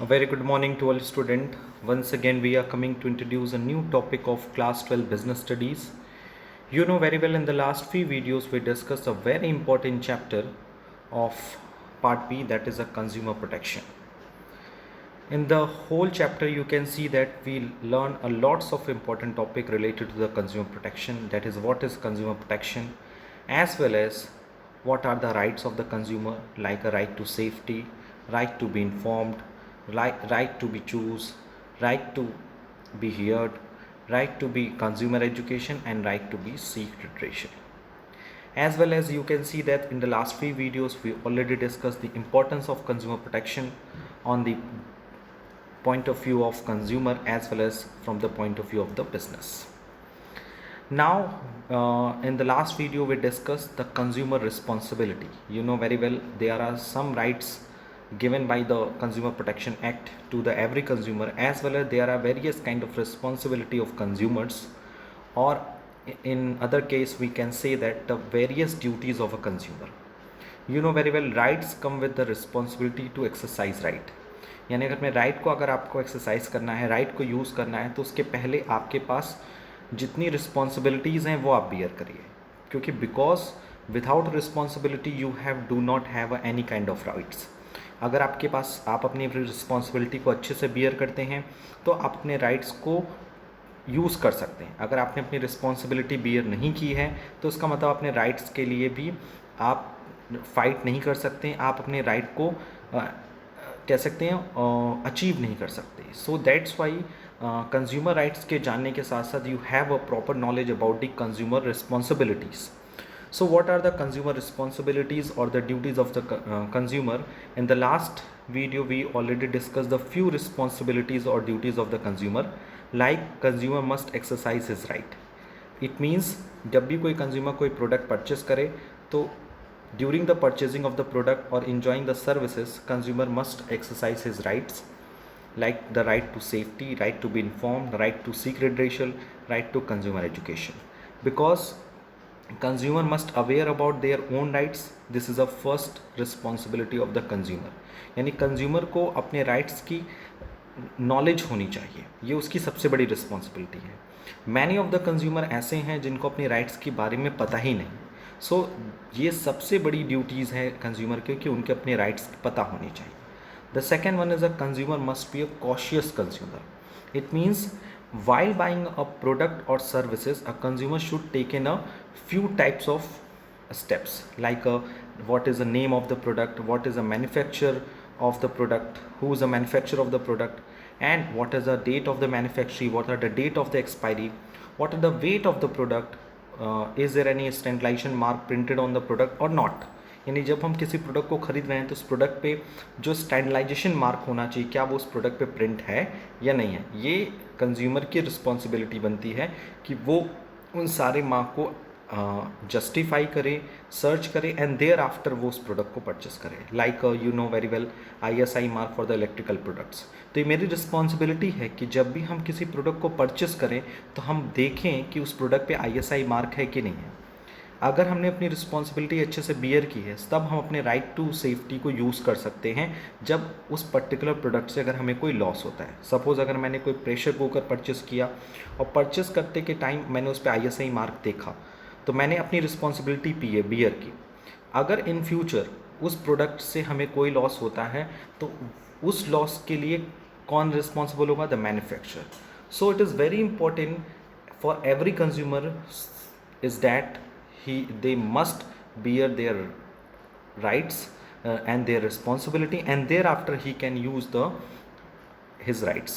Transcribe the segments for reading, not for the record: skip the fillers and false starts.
A very good morning to all students. Once again, we are coming to introduce a new topic of class 12 business studies. You know very well in the last few videos we discussed a very important chapter of part B, that is a consumer protection. In the whole chapter you can see that we learn a lots of important topic related to the consumer protection, that is what is consumer protection, as well as what are the rights of the consumer, like a right to safety, right to be informed, right to be choose, right to be heard, right to be consumer education, and right to be seek redressal. As well as you can see that in the last few videos we already discussed the importance of consumer protection on the point of view of consumer as well as from the point of view of the business. Now in the last video we discussed the consumer responsibility. You know very well there are some rights given by the Consumer Protection Act to the every consumer, as well as there are various kind of responsibility of consumers, or in other case we can say that the various duties of a consumer. You know very well rights come with the responsibility to exercise right. यानी अगर मैं right को अगर आपको exercise करना है, right को use करना है, तो उसके पहले आपके पास जितनी रिस्पॉन्सिबिलिटीज़ हैं वो आप बियर करिए, क्योंकि because without responsibility you have do not have any kind of rights. अगर आपके पास आप अपनी रिस्पॉन्सिबिलिटी को अच्छे से बियर करते हैं तो आप अपने राइट्स को यूज़ कर सकते हैं. अगर आपने अपनी रिस्पॉन्सिबिलिटी बियर नहीं की है तो उसका मतलब अपने राइट्स के लिए भी आप फाइट नहीं कर सकते, आप अपने राइट को कह सकते हैं अचीव नहीं कर सकते. So that's why consumer rights के जानने के साथ साथ you have a proper knowledge about the consumer responsibilities. So what are the consumer responsibilities or the duties of the consumer? In the last video we already discussed the few responsibilities or duties of the consumer, like consumer must exercise his right. It means जब भी कोई consumer कोई product purchase करे तो during the purchasing of the product or enjoying the services, consumer must exercise his rights, like the right to safety, right to be informed, right to seek redressal, right to consumer education. Because consumer must aware about their own rights, this is a first responsibility of the consumer. यानी consumer को अपने rights की knowledge होनी चाहिए, ये उसकी सबसे बड़ी रिस्पॉन्सिबिलिटी है. मैनी ऑफ द कंज्यूमर ऐसे हैं जिनको अपने राइट्स के बारे में पता ही नहीं. सो ये सबसे बड़ी ड्यूटीज़ है कंज्यूमर के कि उनके अपने राइट्स पता होनी चाहिए. The second one is a consumer must be a cautious consumer. It means while buying a product or services, a consumer should take in a few types of steps, like what is the name of the product, what is the manufacturer of the product, who is the manufacturer of the product, and what is the date of the manufacture, what are the date of the expiry, what are the weight of the product, is there any standardization mark printed on the product or not. यानी जब हम किसी product को ख़रीद रहे हैं तो उस प्रोडक्ट पे जो स्टैंडर्डाइजेशन मार्क होना चाहिए, क्या वो उस प्रोडक्ट पे प्रिंट है या नहीं है, ये कंज्यूमर की रिस्पॉन्सिबिलिटी बनती है कि वो उन सारे मार्क को जस्टिफाई करे, सर्च करे, एंड देयर आफ्टर वो उस प्रोडक्ट को परचेस करे. Like you know very well ISI mark for the electrical products. तो ये मेरी रिस्पॉन्सिबिलिटी है कि जब भी हम किसी प्रोडक्ट को परचेस करें तो हम देखें कि उस प्रोडक्ट पे ISI मार्क है कि नहीं है. अगर हमने अपनी रिस्पॉन्सिबिलिटी अच्छे से बियर की है तब हम अपने राइट टू सेफ्टी को यूज़ कर सकते हैं. जब उस पर्टिकुलर प्रोडक्ट से अगर हमें कोई लॉस होता है, सपोज़ अगर मैंने कोई प्रेशर कुकर परचेस किया और परचेस करते के टाइम मैंने उस पर ISI मार्क देखा तो मैंने अपनी रिस्पॉन्सिबिलिटी बियर की. अगर इन फ्यूचर उस प्रोडक्ट से हमें कोई लॉस होता है तो उस लॉस के लिए कौन रिस्पॉन्सिबल होगा? The manufacturer. So it is very important for every consumer is that they must bear their rights and their responsibility, and thereafter he can use his rights,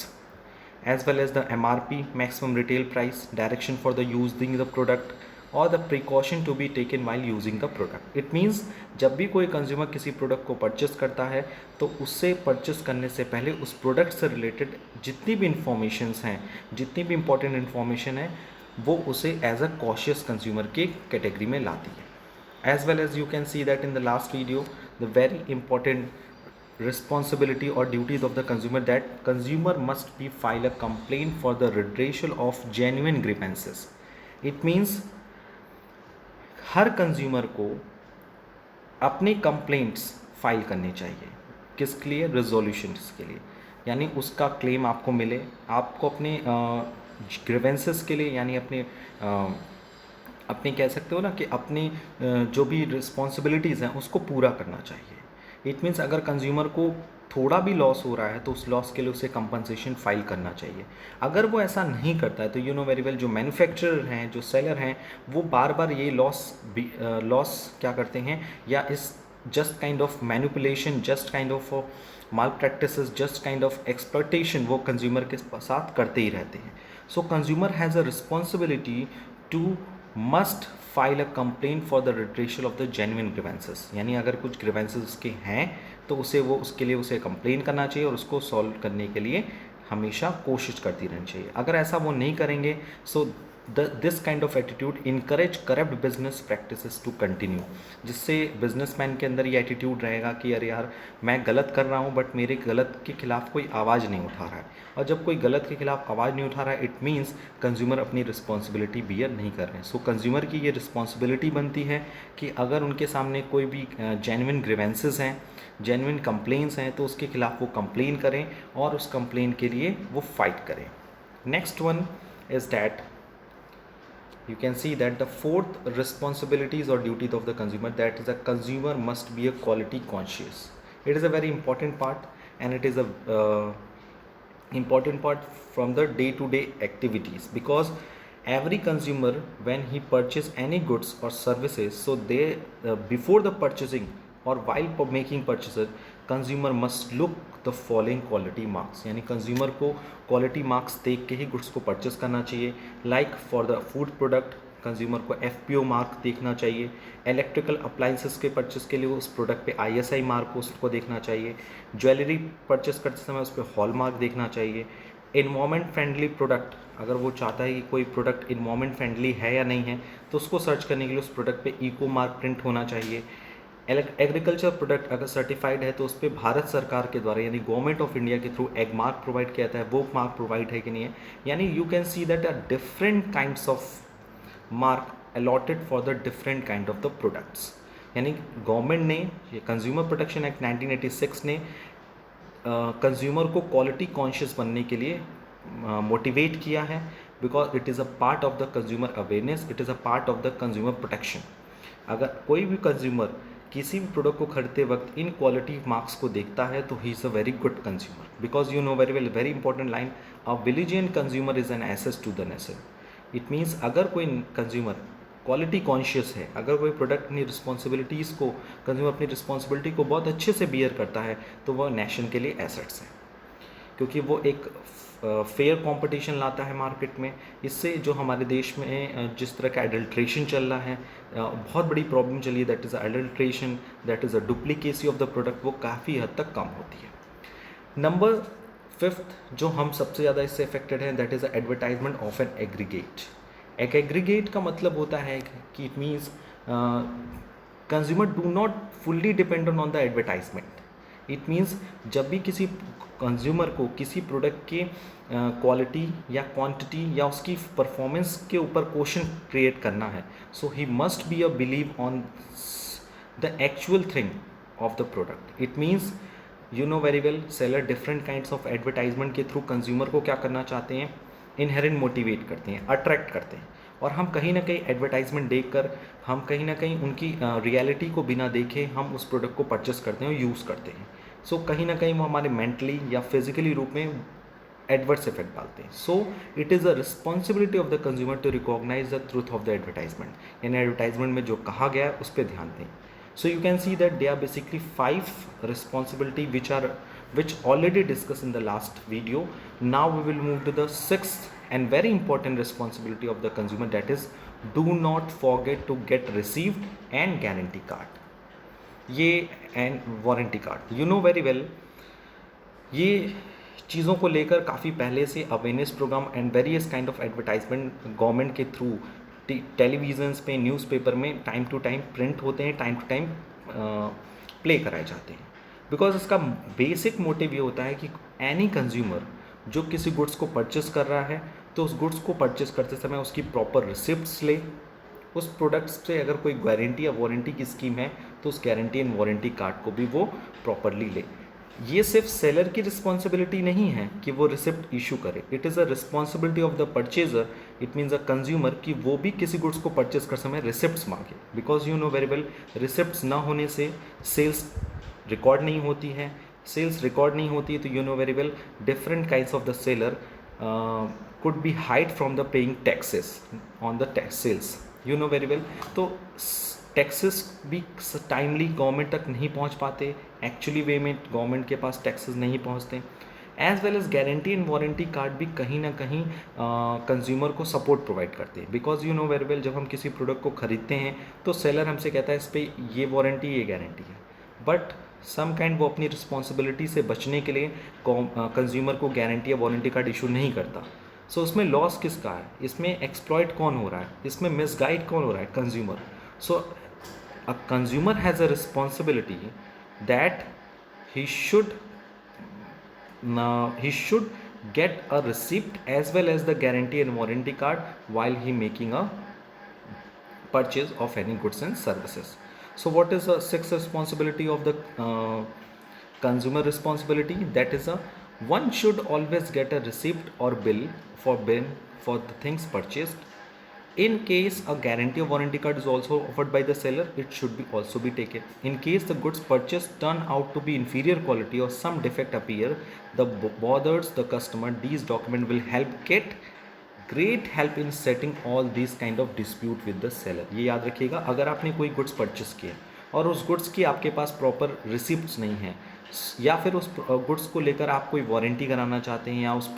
as well as the MRP, maximum retail price, direction for the using the product, or the precaution to be taken while using the product. It means जब भी कोई consumer किसी product को purchase करता है तो उससे purchase करने से पहले उस प्रोडक्ट से रिलेटेड जितनी भी इंफॉर्मेशंस हैं, जितनी भी इंपॉर्टेंट इंफॉर्मेशन है, वो उसे एज अ कॉशियस कंज्यूमर की कैटेगरी में लाती है. As well as you can see that in the last video the very important responsibility or duties of the consumer, that consumer must be file a complaint for the redressal of genuine grievances. It means her consumer को अपने complaints file करने चाहिए. किसके लिए? Resolution के लिए. यानी उसका क्लेम आपको मिले। आपको अपने ग्रीवेंसेस के लिए, यानी अपने कह सकते हो ना कि अपनी जो भी रिस्पॉन्सिबिलिटीज़ हैं उसको पूरा करना चाहिए। इट मीन्स अगर कंज्यूमर को थोड़ा भी लॉस हो रहा है तो उस लॉस के लिए उसे कंपनसेशन फाइल करना चाहिए। अगर वो ऐसा नहीं करता है तो यू नो वेरी वेल जो मैन्युफैक्चरर हैं, जो सेलर हैं, वो बार बार ये लॉस क्या करते हैं, या इस just kind of manipulation, just kind of malpractices, just kind of exploitation वो कंज्यूमर के साथ करते ही रहते हैं। So consumer has a responsibility to must file a complaint for the redressal of the genuine grievances, यानी अगर कुछ ग्रीवेंसेस उसके हैं तो उसके लिए उसे कंप्लेन करना चाहिए और उसको सॉल्व करने के लिए हमेशा कोशिश करती रहनी चाहिए। अगर ऐसा वो नहीं करेंगे so this kind of attitude encourage corrupt business practices to continue, जिससे बिजनेसमैन के अंदर ये एटीट्यूड रहेगा कि अरे यार मैं गलत कर रहा हूँ बट मेरे गलत के खिलाफ कोई आवाज़ नहीं उठा रहा है। और जब कोई गलत के खिलाफ आवाज़ नहीं उठा रहा है इट मीन्स कंज्यूमर अपनी रिस्पॉन्सिबिलिटी बियर नहीं कर रहे हैं। सो कंज्यूमर की ये रिस्पॉन्सिबिलिटी बनती है कि अगर उनके सामने कोई भी जेन्युइन ग्रीवेंसेस हैं, जेन्युइन कंप्लेंट्स हैं, तो उसके खिलाफ वो कंप्लेन करें और उस कंप्लेन के लिए वो फाइट करें। Next one is that you can see that the fourth responsibilities or duties of the consumer, that is a consumer must be a quality conscious. It is a very important part, and it is a important part from the day to day activities, because every consumer when he purchase any goods or services, so they before the purchasing or while making purchases, consumer must look the following quality marks, यानी consumer को quality marks देख के ही goods को purchase करना चाहिए। Like for the food product consumer को FPO mark देखना चाहिए। इलेक्ट्रिकल अप्लाइंसेस के परचेस के लिए उस प्रोडक्ट पे ISI मार्क उसको देखना चाहिए। ज्वेलरी परचेस करते समय उस पर हॉल मार्क देखना चाहिए। इन्वायरमेंट फ्रेंडली प्रोडक्ट, अगर वो चाहता है कि कोई प्रोडक्ट इन्वायरमेंट फ्रेंडली है या नहीं है तो उसको सर्च करने के लिए उस प्रोडक्ट पे इको मार्क प्रिंट होना चाहिए। एग्रीकल्चर प्रोडक्ट अगर सर्टिफाइड है तो उस पर भारत सरकार के द्वारा यानी गवर्नमेंट ऑफ इंडिया के थ्रू एग मार्क प्रोवाइड किया जाता है, वो मार्क प्रोवाइड है कि नहीं है। यानी you can see that are different kinds of mark allotted for the different kind of the products. यानी गवर्नमेंट ने, ये कंज्यूमर प्रोटेक्शन एक्ट 1986 ने कंज्यूमर को क्वालिटी कॉन्शियस बनने के लिए मोटिवेट किया है, because it is a part of the consumer awareness, it is a part of the consumer protection. अगर कोई भी कंज्यूमर किसी भी प्रोडक्ट को खरीदते वक्त इन क्वालिटी मार्क्स को देखता है तो he is a very good consumer, because you know very well very important line, a विलिजियन consumer is an asset to the nation. It means अगर कोई कंज्यूमर क्वालिटी कॉन्शियस है, अगर कोई प्रोडक्ट अपनी रिस्पॉन्सिबिलिटीज़ को, कंज्यूमर अपनी रिस्पॉन्सिबिलिटी को बहुत अच्छे से बियर करता है तो वह नेशन के लिए एसेट्स है, क्योंकि वो एक फेयर कंपटीशन लाता है मार्केट में। इससे जो हमारे देश में जिस तरह का एडल्ट्रेशन चल रहा है, बहुत बड़ी प्रॉब्लम चली है, that is adulteration, that is a duplicacy of the product, वो काफ़ी हद तक कम होती है। नंबर 5 जो हम सबसे ज़्यादा इससे अफेक्टेड हैं, that is advertisement of an aggregate. एक एग्रीगेट का मतलब होता है कि it means consumer do not fully dependent on the advertisement. It means जब भी किसी कंज्यूमर को किसी प्रोडक्ट के क्वालिटी या क्वांटिटी या उसकी परफॉर्मेंस के ऊपर क्वेश्चन क्रिएट करना है, so he must be a believe on the actual thing of the product. It means you know very well seller different kinds of advertisement के थ्रू कंज्यूमर को क्या करना चाहते हैं, इनहेरेंट मोटिवेट करते हैं, अट्रैक्ट करते हैं। और हम कहीं ना कहीं एडवर्टाइजमेंट देखकर हम कहीं ना कहीं उनकी रियलिटी को बिना देखे हम उस प्रोडक्ट को परचेस करते हैं और यूज़ करते हैं। सो कहीं ना कहीं वो हमारे मेंटली या फिजिकली रूप में एडवर्स इफेक्ट डालते हैं। So it is a responsibility of the consumer to recognise the truth of the advertisement, यानी एडवर्टाइजमेंट में जो कहा गया है उस पर ध्यान दें। So you can see that there are basically 5 responsibility which already discussed in the last video. Now we will move to the 6th and very important responsibility of the consumer, that is do not forget to get receipt and guarantee card. ये and warranty card, you know very well, ये चीज़ों को लेकर काफ़ी पहले से awareness programme and various kind of advertisement government के through televisions पे, न्यूज़पेपर में टाइम टू टाइम प्रिंट होते हैं, टाइम टू टाइम प्ले कराए जाते हैं। बिकॉज इसका बेसिक मोटिव ये होता है कि एनी कंज्यूमर जो किसी गुड्स को परचेस कर रहा है तो उस गुड्स को परचेस करते समय उसकी प्रॉपर रिसिप्ट्स ले, उस प्रोडक्ट्स से अगर कोई गारंटी या वारंटी की स्कीम है तो उस गारंटी एंड वारंटी कार्ड को भी वो प्रॉपरली ले। ये सिर्फ सेलर की रिस्पॉन्सिबिलिटी नहीं है कि वो रिसिप्ट इशू करे, it is a responsibility of the purchaser, it means a consumer, कि वो भी किसी गुड्स को परचेज कर समय रिसिप्ट्स मांगे, because you know very well receipts ना होने से सेल्स रिकॉर्ड नहीं होती है, सेल्स रिकॉर्ड नहीं होती है तो you know very well different kinds of the seller could be hide from the paying taxes on the tax sales, you know very well. तो टैक्सेस भी टाइमली गवर्नमेंट तक नहीं पहुंच पाते, एक्चुअली वे में गवर्नमेंट के पास टैक्सेस नहीं पहुंचते, as well as guarantee and warranty card भी कहीं ना कहीं कंज्यूमर को सपोर्ट प्रोवाइड करते हैं, because you know very well जब हम किसी प्रोडक्ट को खरीदते हैं तो सेलर हमसे कहता है इस पर ये वारंटी ये गारंटी है, बट सम काइंड वो अपनी रिस्पॉन्सिबिलिटी से बचने के लिए कंज्यूमर को गारंटी या वारंटी कार्ड इशू नहीं करता। सो उसमें लॉस किसका है, इसमें एक्सप्लॉइट कौन हो रहा है, इसमें मिसगाइड कौन हो रहा है, consumer. So a consumer has a responsibility that he should he should get a receipt as well as the guarantee and warranty card while he making a purchase of any goods and services. So what is the sixth responsibility of the consumer responsibility? That is a one should always get a receipt or bill for the things purchased. In case a guarantee or warranty card is also offered by the seller, it should be also be taken. In case the goods purchased turn out to be inferior quality or some defect appear, the bothers the customer. These document will help get great help in setting all this kind of dispute with the seller. ये याद रखिएगा, अगर आपने कोई goods purchase किए और उस goods की आपके पास प्रॉपर रिसिप्ट्स नहीं है, या फिर उस गुड्स को लेकर आप कोई वारंटी कराना चाहते हैं या उस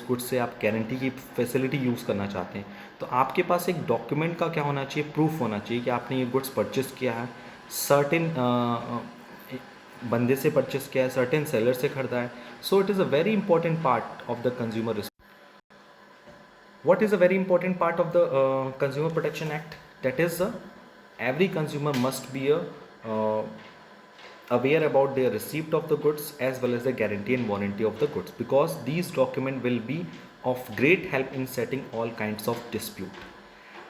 गुड्स से आप गारंटी की फैसिलिटी यूज़ करना चाहते हैं, तो आपके पास एक डॉक्यूमेंट का क्या होना चाहिए, प्रूफ होना चाहिए कि आपने ये गुड्स परचेस किया है, सर्टेन बंदे से परचेस किया है, सर्टेन सेलर से खरीदा है। सो it is a very important part of the consumer. What is a very important part of the Consumer Protection Act? That is, every consumer must be aware about their receipt of the goods as well as the guarantee and warranty of the goods, because these documents will be of great help in setting all kinds of dispute.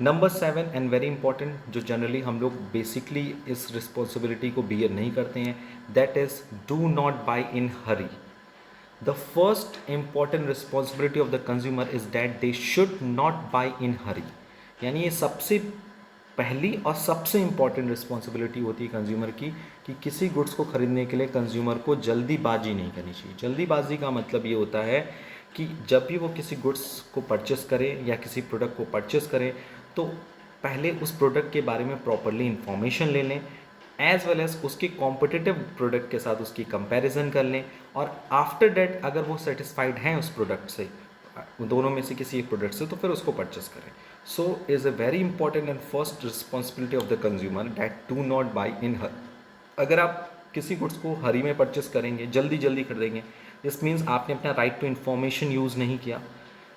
Number 7 and very important, जो generally हम लोग basically इस responsibility को beer नहीं करते हैं, that is do not buy in hurry. The first important responsibility of the consumer is that they should not buy in hurry. यानी ये सबसे पहली और सबसे इम्पॉर्टेंट रिस्पॉन्सिबिलिटी होती है कंज्यूमर की, कि किसी गुड्स को ख़रीदने के लिए कंज्यूमर को जल्दीबाजी नहीं करनी चाहिए। जल्दीबाजी का मतलब ये होता है कि जब भी वो किसी गुड्स को परचेस करे या किसी प्रोडक्ट को परचेस करें तो पहले उस प्रोडक्ट के बारे में प्रॉपरली इंफॉर्मेशन ले लें, एज वेल एज उसके कॉम्पिटिटिव प्रोडक्ट के साथ उसकी कंपैरिजन कर लें, और आफ्टर डेट अगर वो सेटिस्फाइड हैं उस प्रोडक्ट से, दोनों में से किसी एक प्रोडक्ट से, तो फिर उसको परचेस करें। So is a very important and first responsibility of the consumer that do not buy in hurry. अगर आप किसी गुड्स को हरी में परचेस करेंगे, जल्दी जल्दी खरीदेंगे, दिस मीन्स आपने अपना राइट टू इन्फॉर्मेशन यूज़ नहीं किया,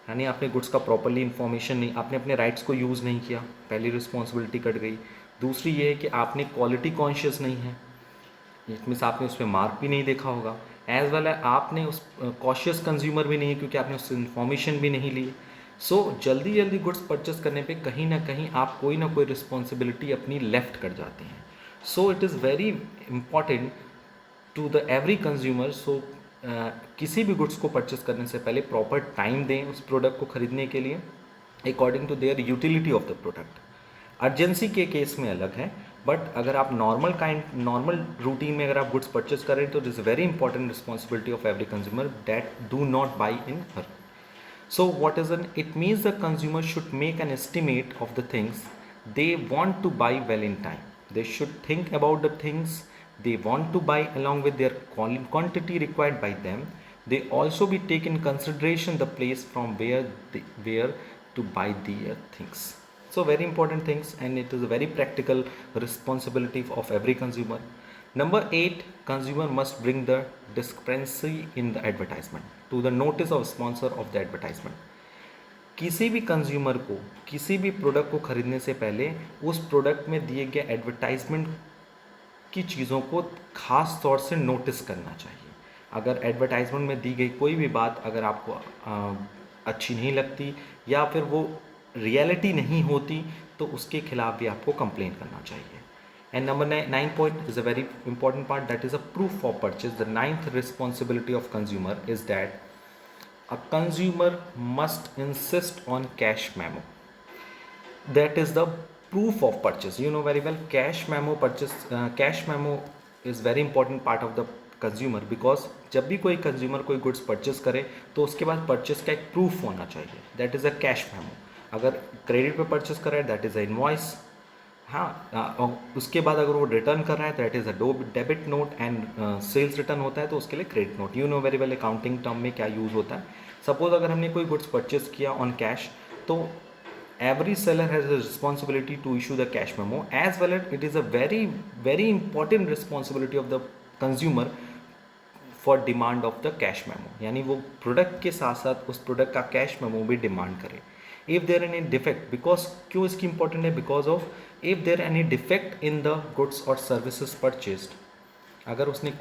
यानी आपने गुड्स का प्रॉपरली इन्फॉर्मेशन नहीं, आपने अपने राइट्स को यूज़ नहीं किया, पहली रिस्पॉन्सिबिलिटी कट गई। दूसरी ये है कि आपने क्वालिटी कॉन्शियस नहीं है, इट मीन्स आपने उस पर मार्क भी नहीं देखा होगा, एज वेल है आपने उस कॉशियस कंज्यूमर भी नहीं है क्योंकि आपने उससे इन्फॉर्मेशन भी नहीं ली। सो जल्दी जल्दी गुड्स परचेस करने पे कहीं ना कहीं आप कोई ना कोई रिस्पॉन्सिबिलिटी अपनी लेफ्ट कर जाते हैं। So it is very important to the every consumer. So किसी भी गुड्स को परचेस करने से पहले प्रॉपर टाइम दें उस प्रोडक्ट को खरीदने के लिए according to their utility of the product. Urgency के केस में अलग है, बट अगर आप नॉर्मल रूटीन में अगर आप गुड्स परचेस करें तो it is very important responsibility of every consumer that do not buy in her. So what is an it means the consumer should make an estimate of the things they want two by well in time, they should think about the things they want to buy along with their quantity required by them. They also be take in consideration the place from where to buy their things. So very important things, and it is a very practical responsibility of every consumer. Number 8, consumer must bring the discrepancy in the advertisement to the notice of sponsor of the advertisement. किसी भी consumer को किसी भी product को खरीदने से पहले उस प्रोडक्ट में दिए गए एडवर्टाइजमेंट की चीज़ों को ख़ास तौर से नोटिस करना चाहिए। अगर एडवर्टाइजमेंट में दी गई कोई भी बात अगर आपको अच्छी नहीं लगती या फिर वो रियलिटी नहीं होती तो उसके खिलाफ भी आपको कंप्लेन करना चाहिए। And number nine point is a very important part, that is a proof of purchase. The ninth responsibility of consumer is that a consumer must insist on cash memo. That is the proof of purchase. You know very well, cash memo purchase, cash memo is very important part of the consumer, because जब भी कोई consumer कोई goods purchase करे तो उसके बाद purchase का एक प्रूफ होना चाहिए, that is a cash memo. अगर क्रेडिट पे परचेस कर रहा है दैट इज़ अ इनवॉइस. हाँ, और उसके बाद अगर वो रिटर्न कर रहा है that is a debit note, and sales return होता है तो उसके लिए credit note. You know very well accounting term में क्या यूज़ होता है. सपोज अगर हमने कोई गुड्स परचेस किया ऑन कैश, तो every seller has a responsibility to issue the cash memo, as well as it is a very important responsibility of the consumer for demand of the cash memo. यानी वो product के साथ साथ उस product का cash memo भी demand करे. If there any defect, because क्यों इसकी इंपॉर्टेंट है, because of if there any defect in the goods और सर्विसेज परचेस्ड, अगर उसने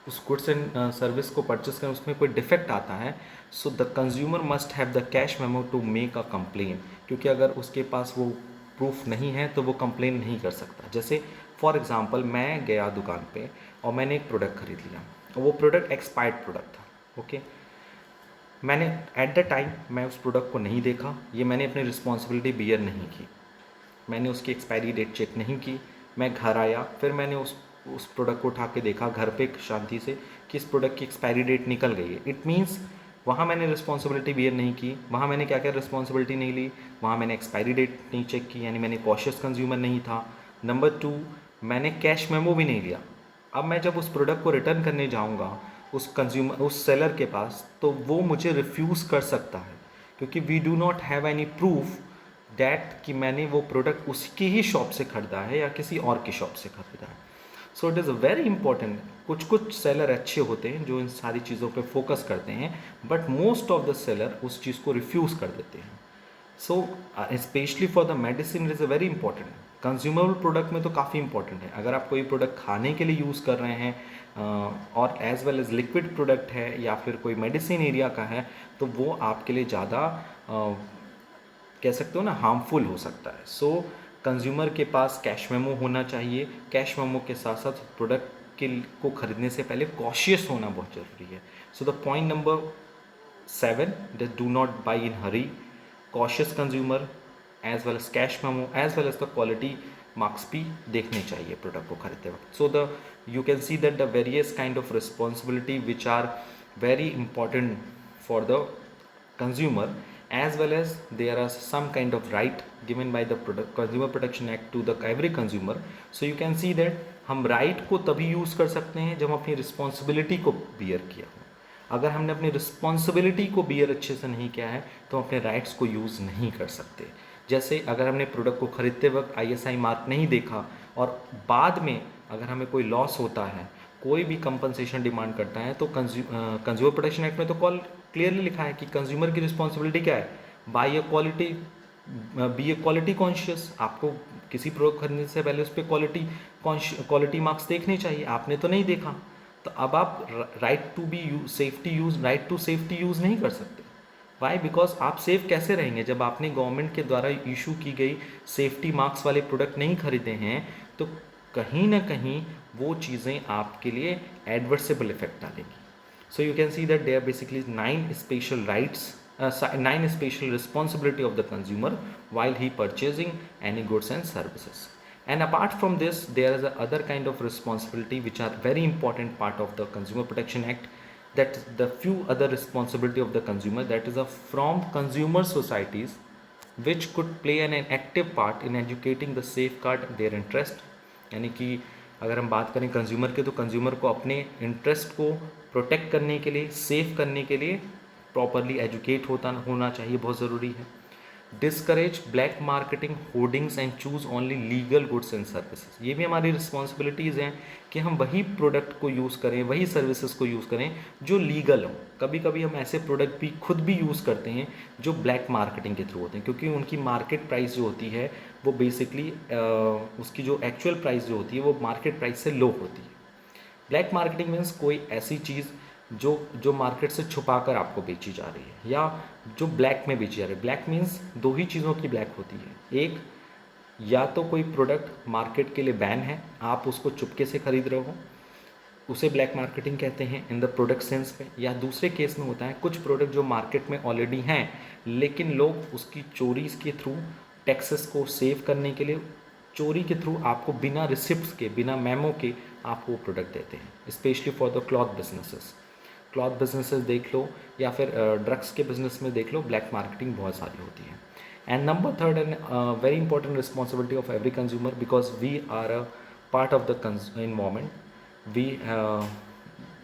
उस गुड्स एंड सर्विस को परचेस करें उसमें कोई डिफेक्ट आता है, so the consumer must have the cash memo to make a complain. क्योंकि अगर उसके पास वो प्रूफ नहीं है तो वो कंप्लेन नहीं कर सकता. जैसे फॉर एग्जांपल मैं गया दुकान पे और मैंने एक प्रोडक्ट खरीद लिया और वो प्रोडक्ट एक्सपायर्ड प्रोडक्ट था. ओके, मैंने एट द टाइम मैं उस प्रोडक्ट को नहीं देखा, ये मैंने अपनी रिस्पॉन्सिबिलिटी बियर नहीं की, मैंने उसकी एक्सपायरी डेट चेक नहीं की. मैं घर आया, फिर मैंने उस प्रोडक्ट को उठा के देखा घर पे शांति से कि इस प्रोडक्ट की एक्सपायरी डेट निकल गई है. इट मीन्स वहाँ मैंने रिस्पॉन्सिबिलिटी बियर नहीं की. वहाँ मैंने क्या क्या रिस्पॉन्सिबिलिटी नहीं ली, वहाँ मैंने एक्सपायरी डेट नहीं चेक की, यानी मैंने कॉशियस कंज्यूमर नहीं था. नंबर 2, मैंने कैश मेमो भी नहीं लिया. अब मैं जब उस प्रोडक्ट को रिटर्न करने जाऊँगा उस सेलर के पास, तो वो मुझे रिफ्यूज़ कर सकता है, क्योंकि we do not have any proof that कि मैंने वो प्रोडक्ट उसकी ही शॉप से ख़रीदा है या किसी और की शॉप से ख़रीदा है. सो इट इज़ वेरी इंपॉर्टेंट. कुछ सेलर अच्छे होते हैं जो इन सारी चीज़ों पे फोकस करते हैं, but most of the seller उस चीज़ को रिफ्यूज़ कर देते हैं. So specially for the medicine it is a very important. Consumable product में तो काफ़ी इंपॉर्टेंट है. अगर आप कोई प्रोडक्ट खाने के लिए यूज़ कर रहे हैं और as well as liquid product है या फिर कोई मेडिसिन एरिया का है, तो वो आपके लिए ज़्यादा कह सकते हो ना हार्मफुल हो सकता है. सो कंज्यूमर के पास कैश मेमो होना चाहिए. कैश मेमो के साथ साथ प्रोडक्ट को खरीदने से पहले कॉशियस होना बहुत ज़रूरी है. So the point number 7, that do not buy in hurry, cautious consumer, as well as cash memo, as well as the quality marks भी देखने चाहिए प्रोडक्ट को खरीदते वक्त. So the you can see that the various kind of responsibility which are very important for the consumer, as well as there are some kind of right given by the Consumer Protection Act to the every consumer. So you can see that हम right को तभी use कर सकते हैं जब हम अपनी responsibility को बियर किया हो. अगर हमने अपनी रिस्पॉन्सिबिलिटी को बियर अच्छे से नहीं किया है तो हम अपने राइट्स को यूज़ नहीं कर सकते. जैसे अगर हमने प्रोडक्ट को खरीदते वक्त ISI मार्क नहीं देखा और बाद में अगर हमें कोई लॉस होता है, कोई भी कंपनसेशन डिमांड करता है, तो कंज्यूमर प्रोटेक्शन एक्ट में तो क्लियरली लिखा है कि कंज्यूमर की रिस्पॉन्सिबिलिटी क्या है, buy a quality, be a quality conscious. आपको किसी प्रोडक्ट खरीदने से पहले उस पर क्वालिटी मार्क्स देखने चाहिए, आपने तो नहीं देखा, तो अब आप right to be safety use, right to safety use नहीं कर सकते. वाई? बिकॉज आप सेफ कैसे रहेंगे जब आपने गवर्नमेंट के द्वारा इशू की गई सेफ्टी मार्क्स वाले प्रोडक्ट नहीं खरीदे हैं. तो कहीं ना कहीं वो चीज़ें आपके लिए एडवर्सेबल इफेक्ट डालेंगी. So you can see that there basically 9 special rights, 9 special responsibility of the consumer while he purchasing any goods and services. And apart from this, there is a other kind of responsibility which are very important part of the Consumer Protection Act, that the few other responsibility of the consumer, that is from consumer societies which could play an active part in educating the safeguard their interest. यानी कि अगर हम बात करें consumer के, तो consumer को अपने इंटरेस्ट को प्रोटेक्ट करने के लिए, सेव करने के लिए प्रॉपरली एजुकेट होना चाहिए, बहुत ज़रूरी है. Discourage black marketing, hoardings and choose only legal goods and services. ये भी हमारी रिस्पॉन्सिबिलिटीज़ हैं कि हम वही प्रोडक्ट को यूज़ करें, वही सर्विसेज को यूज़ करें जो लीगल हो. कभी कभी हम ऐसे प्रोडक्ट भी खुद भी यूज़ करते हैं जो ब्लैक मार्केटिंग के थ्रू होते हैं, क्योंकि उनकी मार्केट प्राइस जो होती है वो बेसिकली उसकी जो एक्चुअल प्राइस जो होती है वो मार्केट प्राइस से लो होती है. ब्लैक मार्केटिंग मीन्स कोई ऐसी चीज़ जो मार्केट से छुपा कर आपको बेची जा रही है या जो ब्लैक में बेची जा रही है. ब्लैक मीन्स दो ही चीज़ों की ब्लैक होती है. एक या तो कोई प्रोडक्ट मार्केट के लिए बैन है, आप उसको चुपके से खरीद रहे हो, उसे ब्लैक मार्केटिंग कहते हैं इन द प्रोडक्ट सेंस में। या दूसरे केस में होता है कुछ प्रोडक्ट जो मार्केट में ऑलरेडी हैं लेकिन लोग उसकी चोरी के थ्रू टैक्सेस को सेव करने के लिए चोरी के थ्रू आपको बिना रिसिप्ट के, बिना मेमो के आपको वो प्रोडक्ट देते हैं। Specially for the cloth businesses, cloth businesses देख लो या फिर ड्रग्स के बिजनेस में देख लो, ब्लैक मार्केटिंग बहुत सारी होती है। And number third and very important responsibility of every consumer, because we are a part of the environment,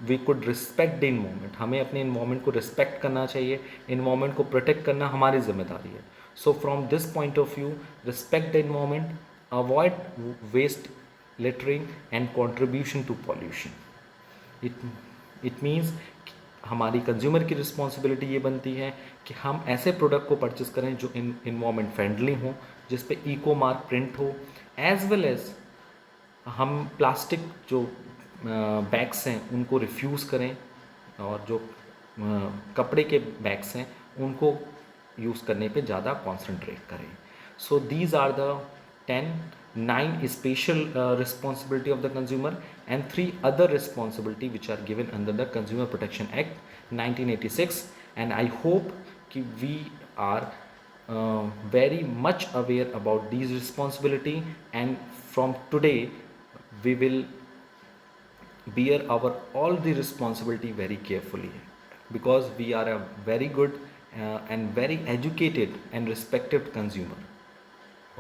we could respect the environment, हमें अपने इन्वायरमेंट को रिस्पेक्ट करना चाहिए, इन्वायरमेंट को प्रोटेक्ट करना हमारी जिम्मेदारी है। So from this point of view, respect the environment, avoid waste, littering and contribution to pollution. It means हमारी कंज्यूमर की रिस्पॉन्सिबिलिटी ये बनती है कि हम ऐसे प्रोडक्ट को परचेस करें जो इन्वायरमेंट फ्रेंडली हो, जिस पे इको मार्क प्रिंट हो, एज वेल एज हम प्लास्टिक जो बैग्स हैं उनको रिफ्यूज़ करें, और जो कपड़े के बैग्स हैं उनको यूज़ करने पे ज़्यादा कॉन्सेंट्रेट करें। So these are the 9 special responsibility of the consumer and 3 other responsibility which are given under the Consumer Protection Act 1986, and I hope कि we are very much aware about these responsibility, and from today we will bear our all the responsibility very carefully, because we are a very good and very educated and respected consumer.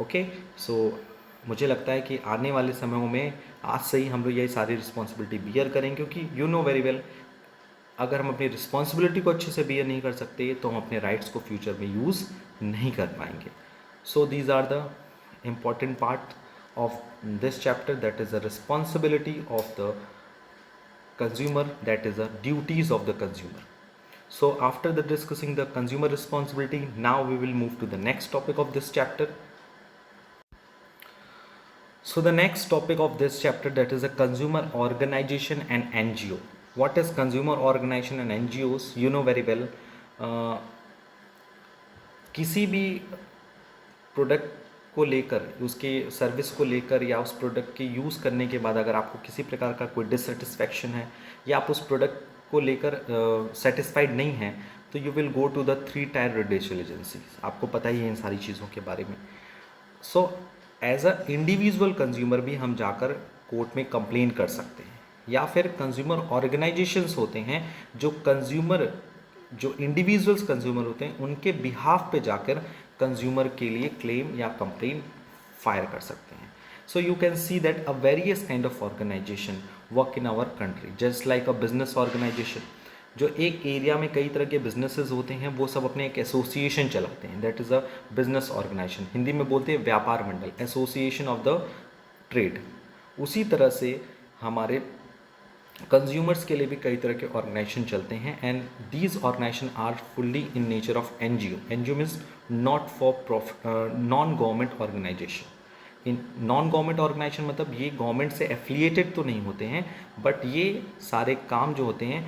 Okay, so मुझे लगता है कि आने वाले समयों में आज से ही हम लोग यही सारी रिस्पॉन्सिबिलिटी बियर करें, क्योंकि यू नो वेरी वेल अगर हम अपनी रिस्पॉन्सिबिलिटी को अच्छे से बियर नहीं कर सकते तो हम अपने राइट्स को फ्यूचर में यूज़ नहीं कर पाएंगे। So these are the important part of this chapter, that is the responsibility of the consumer, that is the duties of the consumer. So after the discussing the consumer responsibility, now we will move to the next topic of this chapter. So the next topic of this chapter, that is a consumer organization and NGO. What is consumer organization and NGOs? You know very well, किसी भी product को लेकर, उसके service को लेकर या उस product के यूज़ करने के बाद अगर आपको किसी प्रकार का कोई डिससेटिस्फैक्शन है या आप उस प्रोडक्ट को लेकर सेटिस्फाइड नहीं हैं, तो you will go to the 3 tier redressal agencies. आपको पता ही है इन सारी चीज़ों के बारे में। So as a individual consumer भी हम जाकर कोर्ट में कंप्लेन कर सकते हैं, या फिर कंज्यूमर ऑर्गेनाइजेशंस होते हैं जो इंडिविजुअल्स कंज्यूमर होते हैं उनके बिहाफ पे जाकर कंज्यूमर के लिए क्लेम या कंप्लेन फायर कर सकते हैं। So you can see that a various kind of organisation work in our country, just like a business organisation. जो एक एरिया में कई तरह के बिजनेसेस होते हैं वो सब अपने एक एसोसिएशन चलाते हैं, that is a business organisation. Hindi में बोलते हैं व्यापार मंडल, एसोसिएशन ऑफ द ट्रेड। उसी तरह से हमारे कंज्यूमर्स के लिए भी कई तरह के ऑर्गेनाइजेशन चलते हैं, and these organisation are fully in nature of NGO. NGO means not for profit, non government organisation. इन नॉन गवर्नमेंट ऑर्गेनाइजेशन मतलब ये गवर्नमेंट से एफिलिएटेड तो नहीं होते हैं, बट ये सारे काम जो होते हैं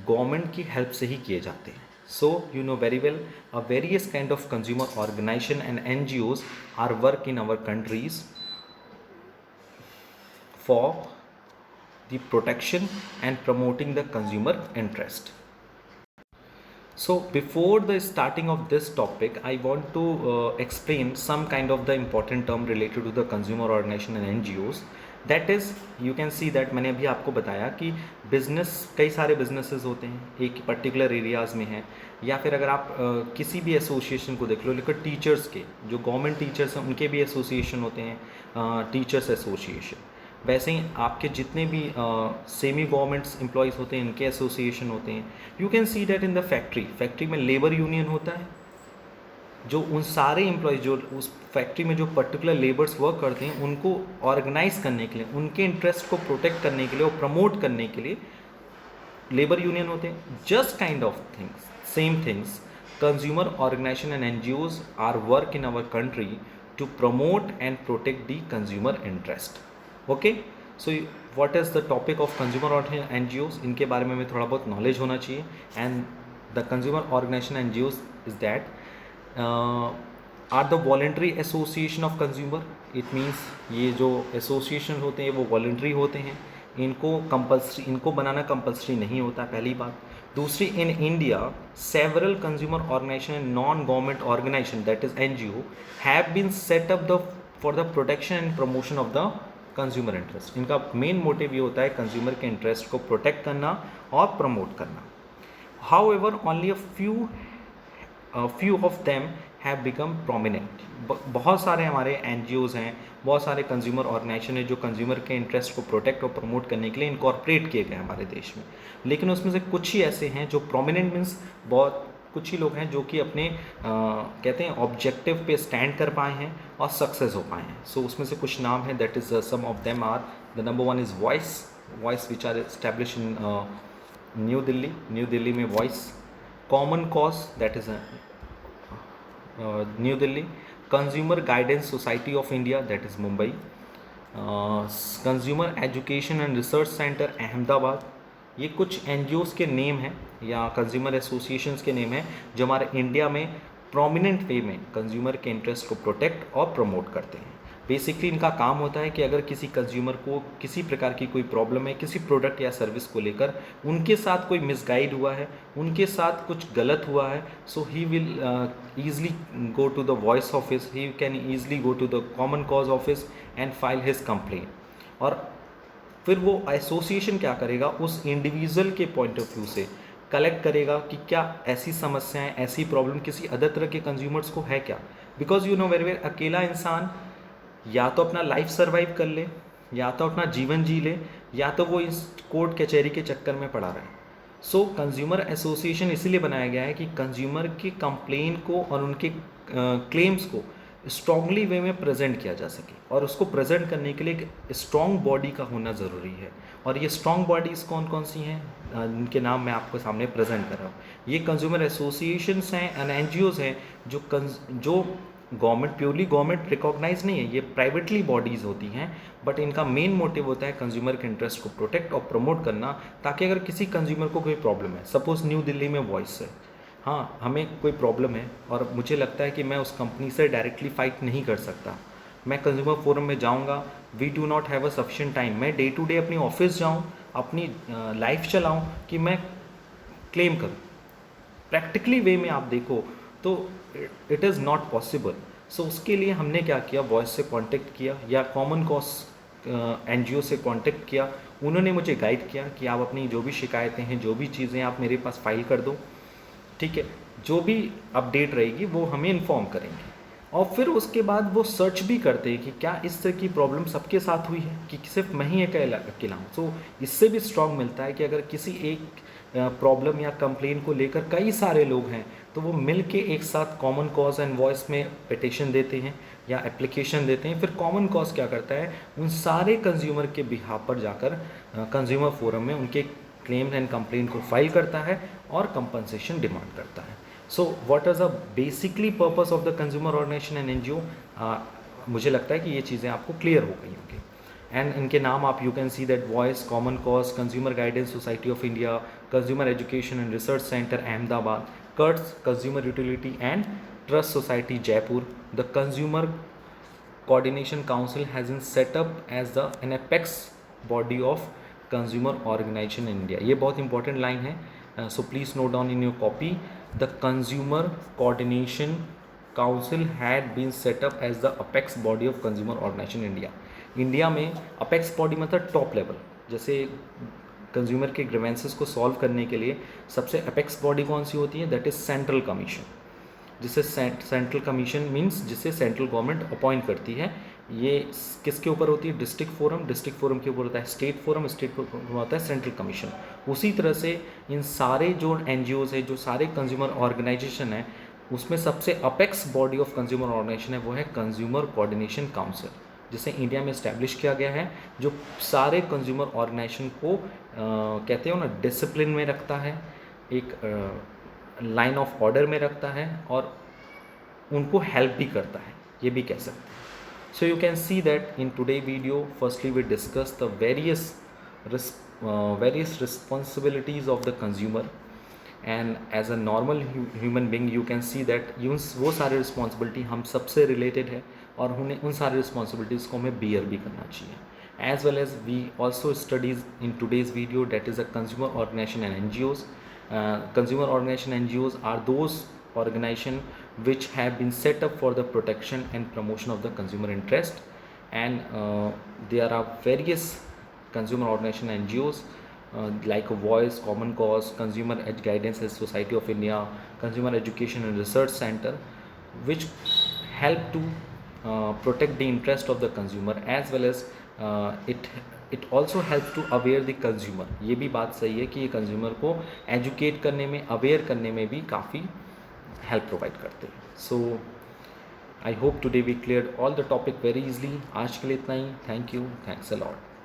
गवर्नमेंट की हेल्प से ही किए जाते हैं। So you know very well a various kind of consumer organisation and NGOs are work in our countries for the protection and promoting the consumer interest. So before the starting of this topic, I want to explain some kind of the important term related to the consumer organization and NGOs. That is, you can see that मैंने अभी आपको बताया कि business, कई सारे businesses होते हैं एक पर्टिकुलर एरियाज़ में हैं, या फिर अगर आप किसी भी एसोसिएशन को देख लो, लेकिन टीचर्स के जो गवर्नमेंट टीचर्स हैं उनके भी एसोसिएशन होते हैं, टीचर्स एसोसिएशन। वैसे ही आपके जितने भी सेमी गवर्नमेंट्स एम्प्लॉयज़ होते हैं इनके एसोसिएशन होते हैं। You can see that in the factory में लेबर यूनियन होता है, जो उन सारे एम्प्लॉयज़ जो उस फैक्ट्री में जो पर्टिकुलर लेबर्स वर्क करते हैं उनको ऑर्गेनाइज करने के लिए, उनके इंटरेस्ट को प्रोटेक्ट करने के लिए और प्रमोट करने के लिए लेबर यूनियन होते हैं। Just kind of things, same things, consumer organisation and NGOs are work in our country to promote and protect the consumer interest. Okay, so what is the topic of consumer organisation NGOs, इनके बारे में हमें थोड़ा बहुत knowledge होना चाहिए। And the consumer organisation NGOs is that are the voluntary association of consumer, it means ये जो एसोसिएशन होते हैं वो वॉलेंट्री होते हैं, इनको कंपल्सरी, इनको बनाना कंपल्सरी नहीं होता, पहली बात। दूसरी, in India several consumer organisation and non government organization that is NGO have been set up the for the protection and promotion of the consumer interest. इनका मेन मोटिव ये होता है कंज्यूमर के इंटरेस्ट को प्रोटेक्ट करना और promote करना। However only few of them have become prominent। बहुत सारे हमारे NGOs हैं, बहुत सारे कंज्यूमर ऑर्गेनाइजेशन है जो कंज्यूमर के इंटरेस्ट को प्रोटेक्ट और प्रमोट करने के लिए इनकॉर्पोरेट किए गए हमारे देश में, लेकिन उसमें से कुछ ही ऐसे हैं जो प्रोमिनेंट मीन्स बहुत कुछ ही लोग हैं जो कि अपने कहते हैं ऑब्जेक्टिव पे स्टैंड कर पाए हैं और सक्सेस हो पाए हैं। सो उसमें से कुछ नाम है, that is some of them are, the number one is VOICE which are establish in New Delhi में VOICE, common cause that is New Delhi, consumer guidance society of India that is Mumbai, consumer education and research centre Ahmedabad. ये कुछ NGOs के name हैं या consumer associations के name हैं जो हमारे इंडिया में प्रोमिनेंट वे में कंज्यूमर के इंटरेस्ट को प्रोटेक्ट और प्रमोट करते हैं। बेसिकली इनका काम होता है कि अगर किसी कंज्यूमर को किसी प्रकार की कोई प्रॉब्लम है किसी प्रोडक्ट या सर्विस को लेकर, उनके साथ कोई मिसगाइड हुआ है, उनके साथ कुछ गलत हुआ है, so he will easily go to the VOICE office, he can easily go to the common cause office and file his complain. और फिर वो एसोसिएशन क्या करेगा, उस इंडिविजुअल के पॉइंट ऑफ व्यू से कलेक्ट करेगा कि क्या ऐसी समस्याएं, ऐसी प्रॉब्लम किसी अदर तरह के कंज्यूमर्स को है क्या। Because you know very well, अकेला इंसान या तो अपना लाइफ सर्वाइव कर ले, या तो अपना जीवन जी ले, या तो वो इस कोर्ट कचहरी के चक्कर में पड़ा रहे। सो कंज्यूमर एसोसिएशन इसीलिए बनाया गया है कि कंज्यूमर के कंप्लेन को और उनके क्लेम्स को स्ट्रांगली वे में प्रेजेंट किया जा सके, और उसको प्रेजेंट करने के लिए एक स्ट्रॉन्ग बॉडी का होना ज़रूरी है। और ये स्ट्रॉन्ग बॉडीज़ कौन कौन सी हैं, इनके नाम मैं आपको सामने प्रेजेंट कर रहा हूँ। ये कंज्यूमर एसोसिएशंस हैं एंड NGOs हैं जो गवर्नमेंट, प्योरली गवर्नमेंट रिकॉग्नाइज नहीं है, ये प्राइवेटली बॉडीज़ होती हैं, बट इनका मेन मोटिव होता है कंज्यूमर के इंटरेस्ट को प्रोटेक्ट और प्रमोट करना, ताकि अगर किसी कंज्यूमर को कोई प्रॉब्लम है, सपोज़ न्यू दिल्ली में वॉइस है, हाँ हमें कोई प्रॉब्लम है और मुझे लगता है कि मैं उस कंपनी से डायरेक्टली फ़ाइट नहीं कर सकता, मैं कंज्यूमर फोरम में जाऊँगा, we do not have a sufficient time, मैं डे टू डे अपनी ऑफिस जाऊँ, अपनी लाइफ चलाऊँ कि मैं क्लेम करूँ। प्रैक्टिकली वे में आप देखो तो इट इज़ नॉट पॉसिबल। सो उसके लिए हमने क्या किया, वॉइस से कांटेक्ट किया या कॉमन कॉज NGO से कांटेक्ट किया, उन्होंने मुझे गाइड किया कि आप अपनी जो भी शिकायतें हैं, जो भी चीज़ें आप मेरे पास फाइल कर दो, ठीक है, जो भी अपडेट रहेगी वो हमें इन्फॉर्म करेंगे। और फिर उसके बाद वो सर्च भी करते हैं कि क्या इस तरह की प्रॉब्लम सबके साथ हुई है कि सिर्फ मैं ही अकेला हूँ। तो इससे भी स्ट्रॉन्ग मिलता है कि अगर किसी एक प्रॉब्लम या कंप्लेन को लेकर कई सारे लोग हैं तो वो मिल के एक साथ कॉमन कॉज एंड वॉइस में पिटिशन देते हैं या एप्लीकेशन देते हैं। फिर कॉमन कॉज क्या करता है, उन सारे कंज्यूमर के बिहाफ पर जाकर कंज्यूमर फोरम में उनके क्लेम एंड कंप्लेन को फाइल करता है और कंपनसेशन डिमांड करता है। So what is the basically purpose of the consumer organisation and NGO, मुझे लगता है कि ये चीज़ें आपको क्लियर हो गई होंगी। एंड इनके नाम आप you can see that VOICE, common cause, consumer guidance society of India, consumer education and research centre Ahmedabad, CUTS consumer utility and trust society Jaipur. The consumer coordination council has been set up as the an apex body of consumer organization in India। ये बहुत important line है, so please note down in your copy. The consumer coordination council had been set up as the apex body of consumer organization India. India में apex body मतलब top level, जैसे consumer के grievances को solve करने के लिए सबसे अपेक्स बॉडी कौन सी होती है, दैट इज सेंट्रल कमीशन, जिसे सेंट्रल कमीशन मींस जिसे सेंट्रल गवर्नमेंट अपॉइंट करती है। ये किसके ऊपर होती है, डिस्ट्रिक्ट फोरम के ऊपर होता है स्टेट फोरम होता है सेंट्रल कमीशन। उसी तरह से इन सारे जो NGOs है, जो सारे कंज्यूमर ऑर्गेनाइजेशन है, उसमें सबसे apex body of consumer organization है वो है कंज्यूमर कोऑर्डिनेशन काउंसिल, जिसे इंडिया में इस्टेब्लिश किया गया है, जो सारे कंज्यूमर ऑर्गेनाइजेशन को कहते हो ना डिसिप्लिन में रखता है, एक लाइन ऑफ ऑर्डर में रखता है और उनको हेल्प भी करता है, ये भी कह सकते हैं। So you can see that in today video firstly we discuss the various responsibilities of the consumer, and as a normal human being you can see that वो सारे रिस्पॉन्सिबिलिटी हम सबसे रिलेटेड है और उन्हें उन सारी रिस्पॉन्सिबिलिटीज़ को हमें बियर भी करना चाहिए। As well as we also studies in today's video that is a consumer organisation and NGOs. Consumer organization NGOs are those organizations which have been set up for the protection and promotion of the consumer interest, and there are various consumer organization NGOs like Voice, Common Cause, Consumer Guidance Society of India, Consumer Education and Research Center, which help to protect the interest of the consumer, as well as it also helps to aware the consumer. ये भी बात सही है कि ये consumer को educate करने में, अवेयर करने में भी काफ़ी हेल्प प्रोवाइड करते हैं। So I hope today we clear all the topic very easily. आज के लिए इतना ही। Thank you, thanks a lot.